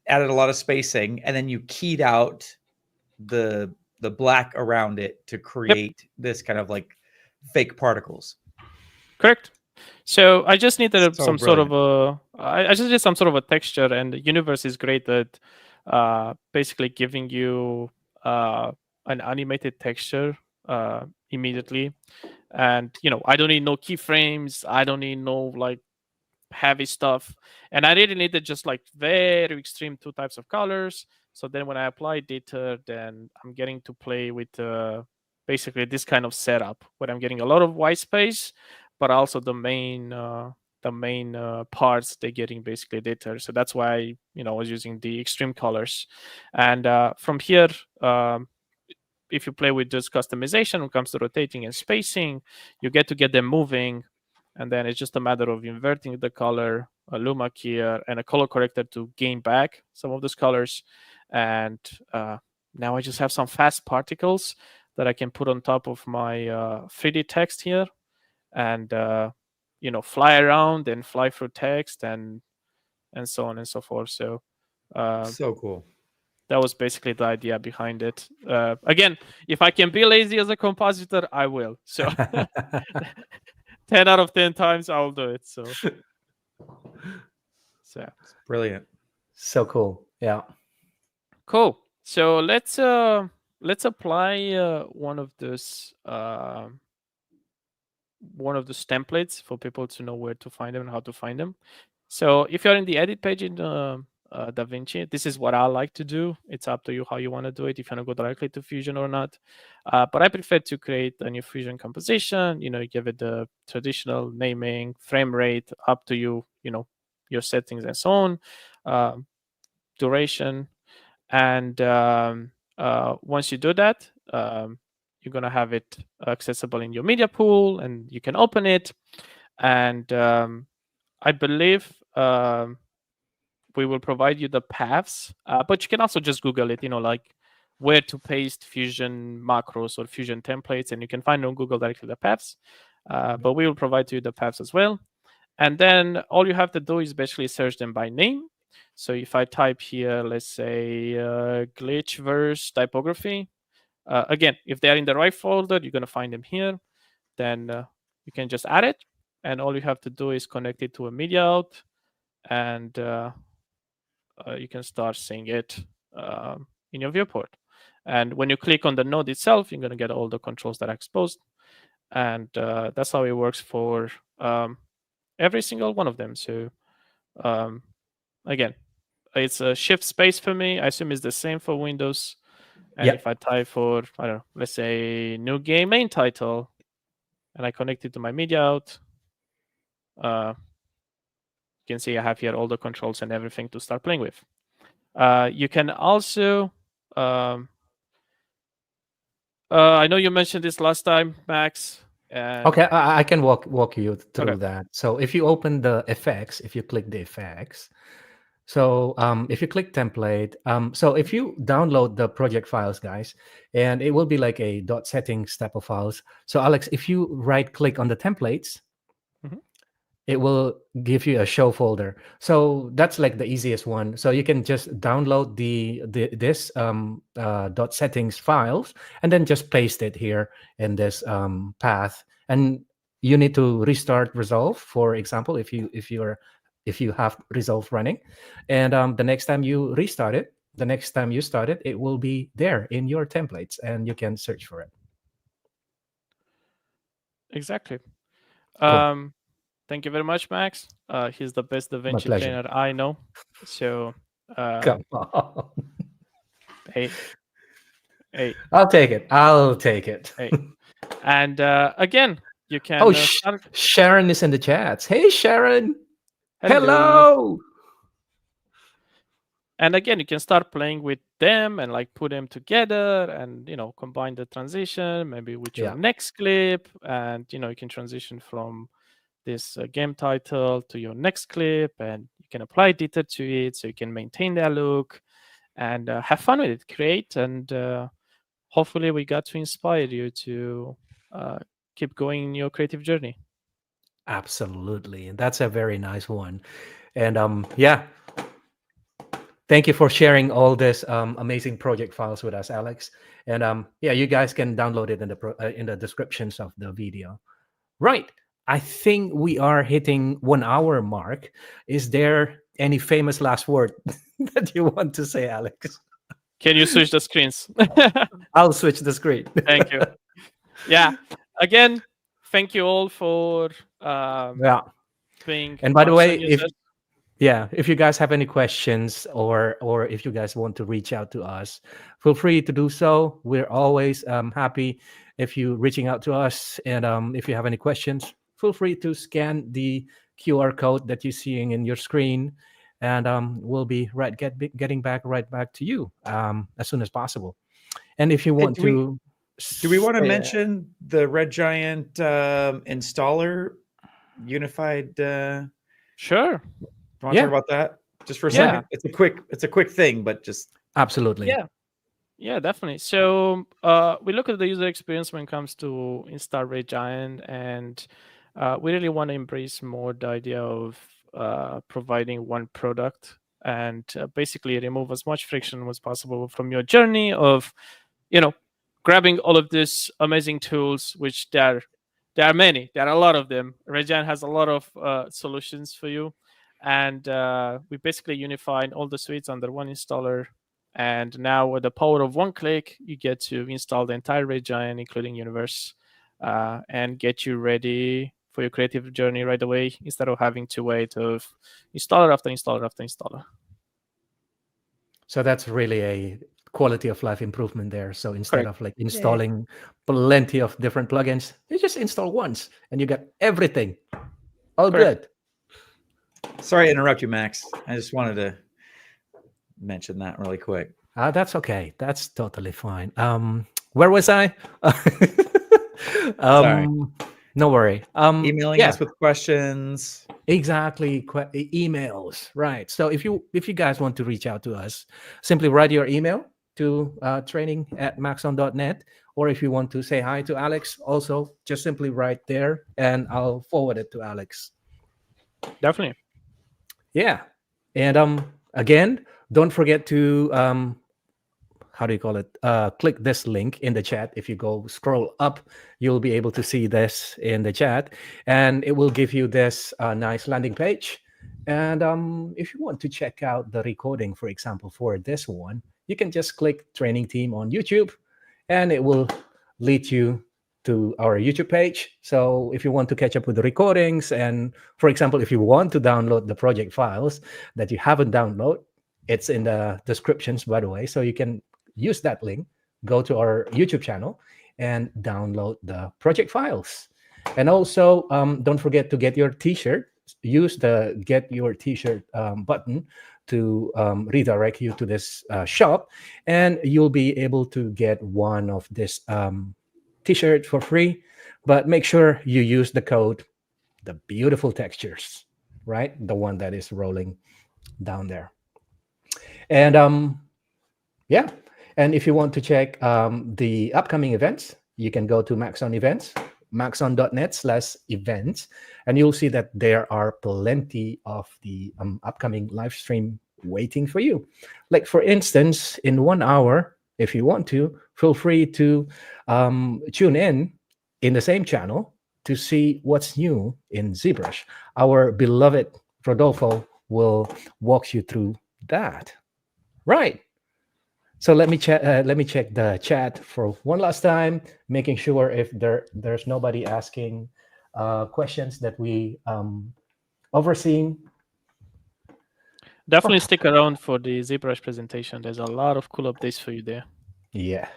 Added a lot of spacing, and then you keyed out the black around it to create this kind of like fake particles. Correct. So I just needed some sort of I just did some sort of a texture, and the universe is great at basically giving you an animated texture immediately. And I don't need no keyframes. I don't need no like heavy stuff, and I really needed just like very extreme 2 types of colors. So then when I apply Dither, then I'm getting to play with basically this kind of setup where I'm getting a lot of white space, but also the main parts they're getting basically Dither. So that's why I was using the extreme colors. And from here, if you play with just customization when it comes to rotating and spacing, you get them moving. And then it's just a matter of inverting the color, a luma keyer, and a color corrector to gain back some of those colors. And now I just have some fast particles that I can put on top of my 3D text here, and fly around and fly through text and so on and so forth. So so cool. That was basically the idea behind it. Again, if I can be lazy as a compositor, I will. So 10 out of 10 times I will do it. So it's brilliant. So cool. Yeah. Cool. So let's apply one of those templates for people to know where to find them and how to find them. So if you're in the edit page in DaVinci, this is what I like to do. It's up to you how you want to do it, if you want to go directly to Fusion or not. But I prefer to create a new Fusion composition. You give it the traditional naming, frame rate, up to you, your settings and so on, duration. And once you do that, you're going to have it accessible in your media pool, and you can open it. And I believe we will provide you the paths, but you can also just Google it, like where to paste Fusion macros or Fusion templates, and you can find on Google directly the paths. But we will provide you the paths as well. And then all you have to do is basically search them by name. So if I type here, let's say glitchverse typography, again, if they're in the right folder, you're going to find them here. Then you can just add it. And all you have to do is connect it to a media out, and you can start seeing it in your viewport. And when you click on the node itself, you're going to get all the controls that are exposed. And that's how it works for every single one of them. So again, it's a shift space for me. I assume it's the same for Windows. And Yeah. if I type for, I don't know, let's say new game main title, and I connect it to my media out, you can see I have here all the controls and everything to start playing with. You can also, I know you mentioned this last time, Max. Okay, I can walk you through Okay. that. So if you open the effects, if you click the effects, so if you click template, so if you download the project files, guys, and it will be like a dot settings type of files. So Alex, if you right click on the templates, it will give you a show folder. So that's like the easiest one. So you can just download this dot settings files and then just paste it here in this path. And you need to restart Resolve, for example, if you have Resolve running. And the next time you restart it, the next time you start it, it will be there in your templates and you can search for it. Exactly. Cool. Thank you very much, Max. He's the best DaVinci pleasure. trainer I know. So, Come on. hey, I'll take it. hey. And again, you can Oh, start. Sharon is in the chats. Hey, Sharon. Hello. Hello. And again, you can start playing with them and like put them together and, combine the transition maybe with your next clip. And, you can transition from this game title to your next clip, and you can apply Dither to it so you can maintain that look and have fun with it, create. And hopefully we got to inspire you to keep going in your creative journey. Absolutely. And that's a very nice one. And yeah, thank you for sharing all this amazing project files with us, Alex. And yeah, you guys can download it in the descriptions of the video. Right. I think we are hitting 1 hour mark. Is there any famous last word that you want to say, Alex? Can you switch the screens? I'll switch the screen. Thank you. Yeah. Again, thank you all for being. And by the way, if you guys have any questions or if you guys want to reach out to us, feel free to do so. We're always happy if you reaching out to us. And if you have any questions, feel free to scan the QR code that you're seeing in your screen, and we'll be getting back to you as soon as possible. And if you want do we want to mention the Red Giant installer unified? Sure. Want to talk about that just for a second? It's a quick thing, but just absolutely. Yeah, definitely. So we look at the user experience when it comes to install Red Giant, and we really want to embrace more the idea of providing one product and basically remove as much friction as possible from your journey of, grabbing all of these amazing tools, which there are many. There are a lot of them. Red Giant has a lot of solutions for you. And we basically unifying all the suites under one installer. And now with the power of one click, you get to install the entire Red Giant, including Universe, and get you ready for your creative journey right away instead of having to wait of installer after installer after installer. So that's really a quality of life improvement there. So instead of like installing plenty of different plugins, you just install once and you get everything. All good. Sorry to interrupt you, Max. I just wanted to mention that really quick. That's okay. That's totally fine. Where was I? Sorry. No worry. Emailing us with questions. Exactly. Emails. Right. So if you guys want to reach out to us, simply write your email to training@maxon.net. Or if you want to say hi to Alex, also just simply write there and I'll forward it to Alex. Definitely. Yeah. And again, don't forget to how do you call it? Click this link in the chat. If you go scroll up, you'll be able to see this in the chat, and it will give you this nice landing page. And if you want to check out the recording, for example, for this one, you can just click Training Team on YouTube, and it will lead you to our YouTube page. So if you want to catch up with the recordings, and for example, if you want to download the project files that you haven't downloaded, it's in the descriptions, by the way. So you can use that link, go to our YouTube channel, and download the project files. And also, don't forget to get your T-shirt. Use the Get Your T-shirt button to redirect you to this shop, and you'll be able to get one of this T-shirt for free. But make sure you use the code, the beautiful textures, right? The one that is rolling down there. And yeah, and if you want to check the upcoming events, you can go to Maxon events, maxon.net/events, and you'll see that there are plenty of the upcoming live stream waiting for you. Like for instance, in 1 hour, if you want to, feel free to tune in the same channel to see what's new in ZBrush. Our beloved Rodolfo will walk you through that. Right. So let me check the chat for one last time, making sure if there's nobody asking questions that we overseen. Definitely stick around for the ZBrush presentation. There's a lot of cool updates for you there. Yeah.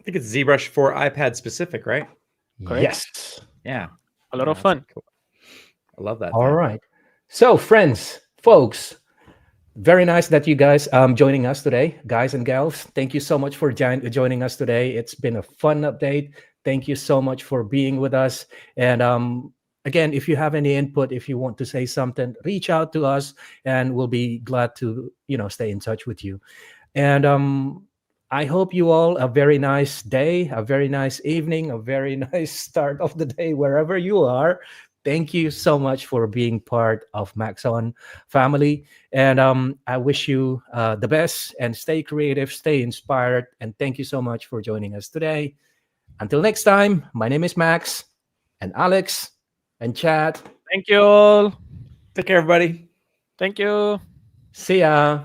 I think it's ZBrush for iPad specific, right? Correct. Yes. Yeah. A lot of fun. Cool. I love that. All right. So friends, folks, very nice that you guys joining us today, guys and gals. Thank you so much for joining us today. It's been a fun update. Thank you so much for being with us. And again, if you have any input, if you want to say something, reach out to us, and we'll be glad to stay in touch with you. And I hope you all a very nice day, a very nice evening, a very nice start of the day wherever you are. Thank you so much for being part of Maxon family. And I wish you the best, and stay creative, stay inspired. And thank you so much for joining us today. Until next time, my name is Max, and Alex, and Chad. Thank you all. Take care, everybody. Thank you. See ya.